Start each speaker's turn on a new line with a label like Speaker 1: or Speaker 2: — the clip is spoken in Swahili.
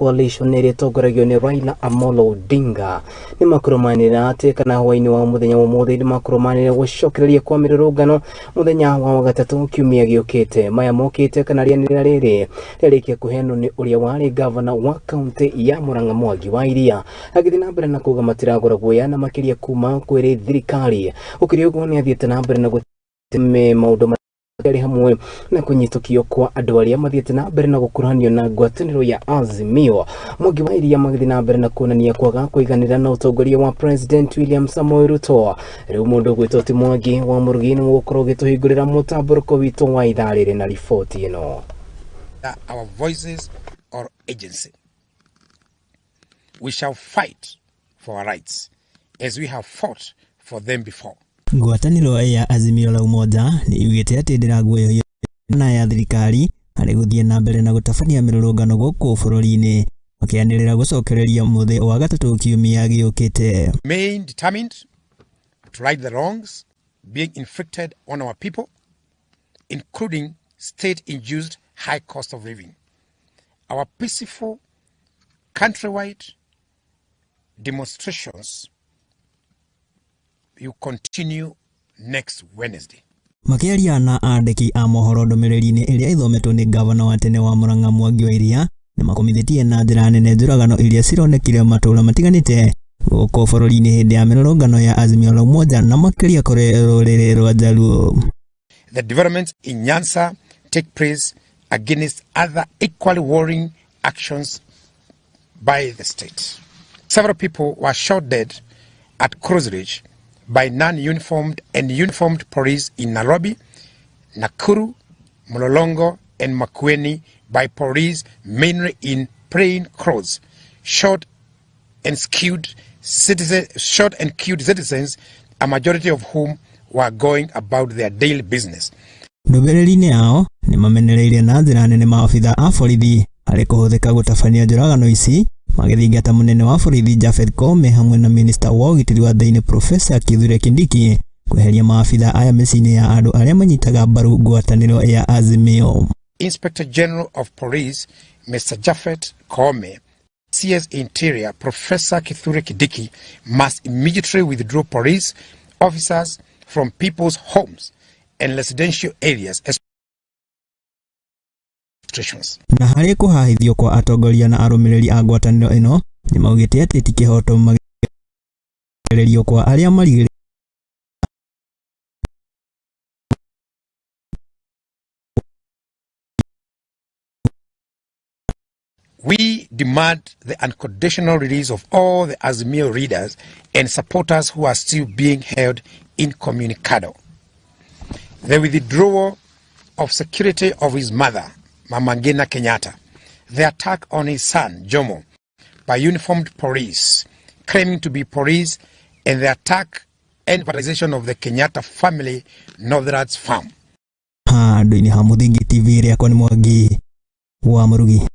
Speaker 1: coalition iria itongoragio ni Raila Amolo Odinga ni makurumanira ati kana hwaini wa muthenya wa muthi ni makurumanira gucokereria kwa mirurungano muthenya wa gatatu kiumia giukite maya mokite kana niyaniriire ririkia kuhenwo ni uria waari ngabana wa kaunty ya Muranga Mwangi wa iria agithii na mbere na kuga matiragura guoya na makiria kuma kwiri thriakari ukiri uguo ni athiite na mbere na gutime maundu ari hamwe na kunyitukio kwa andu aria mathiete na mbere na gukuranio na Ngwataniro ya Azimio Mwangi wa iria magithii na mbere na kuonania kwaga kuiganira na utongoria wa President William Samoei Ruto riu mundu gwitwo ti Mwangi wa Murugini gukorwo gituhingurira mutamburuko witu wa ithaa riri na riboti ino.
Speaker 2: Our voices or agency, we shall fight for our rights as we have fought for them before.
Speaker 3: Ngwataniro ya Azimio laumoja ni iugite ati ndiraguoya na ya thriakari ari guthie na mbere na gutabania mirurungano guku bururi-ini makianirira gucokereria muthi wa gatatu kiumia giukite.
Speaker 2: Remain determined to right the wrongs being inflicted on our people, including state-induced high cost of living. Our peaceful countrywide demonstrations will continue next Wednesday.
Speaker 3: Makiari na andiki a mohoro ndumiriri-ini iria ithometwo ni ngabana wa tene wa Muranga Mwangi wa iria ni makumithitie na njira nene njuragano iria cironekire matura matiganite guku bururi-ini hindi ya mirurungano ya Azimio laumoja na makiria kuri ruriri rwa Jaluo.
Speaker 2: The developments in Nyanza take place against other equally worrying actions by the state. Several people were shot dead at Cross Ridge by non-uniformed and uniformed police in Nairobi, Nakuru, Mlolongo, and Makueni by police mainly in plain clothes, shot and killed citizens, a majority of whom were going about their daily business.
Speaker 3: Ndumiriri-ini yao ni mamenereire na njira nene maafitha a borithi ari kuhuthika gutabania njuragano ici magithingata munene wa borithi Japhet Koome hamwe na minister wa ugitiri wa thiini Professor Kithure Kindiki kweheria maafitha aya micini ya andu aria manyitaga mbaru ngwataniro ya Azimio.
Speaker 2: Inspector General of Police Mr. Japhet Koome, CS Interior Professor Kithure Kindiki must immediately withdraw police officers from people's homes and residential areas.
Speaker 3: Na hari kuhahithio kwa atongoria na arumiriri a ngwataniro ino nimaugite ati ti kihoto magikumithia kwa aria marigire.
Speaker 2: We demand the unconditional release of all the Azimio leaders and supporters who are still being held incommunicado. The withdrawal of security of his mother, Mama Ngina Kenyatta, the attack on his son, Jomo, by uniformed police, claiming to be police, and the attack and vandalization of the Kenyatta family Northern's farm.
Speaker 3: Nduini ha Muthingi TV ria kwa ni Mwangi wa Murugi.